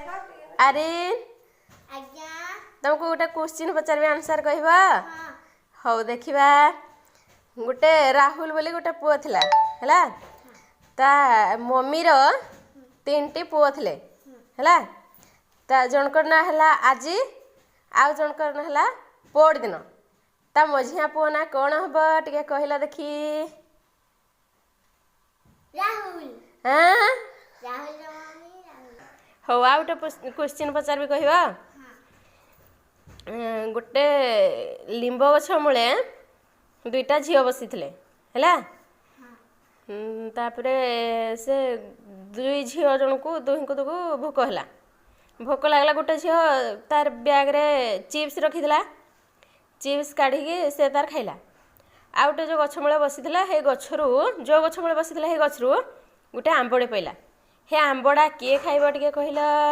अरे तुमको गोटे क्वेश्चन पचार आंसर कहबा हौ देखिबा गोटे राहुल बोली गोटे पुओ थिला हैला ता मम्मी रो 3टी पुओ थिले हैला ता जनकर ना हैला आजी आउ जनकर ना हैला पोड़ दिन ता मझिया पुओ ना कौन हबो टिके कहला देखी राहुल हां राहुल रो मम्मी राहुल हौ आ गोटे क्वेश्चन पचार भी कहबा गोटे लिंब गछ मूले 2टा झियो बसी थिले हैला तापरे से 2 झियो जन को दुहिंको दुगु भोक हैला भोक लागला गोटे झियो तार बैग रे चिप्स रखिथिला चिप्स काढ़ी के से तार खाइला आ गोटे जो गछ मूले बसीथिला हे गछरु जो गछ मूले बसीथिला हे गछरु गोटे आंबड़े पइला हे आंबड़ा किए खाइबो टिके कहिला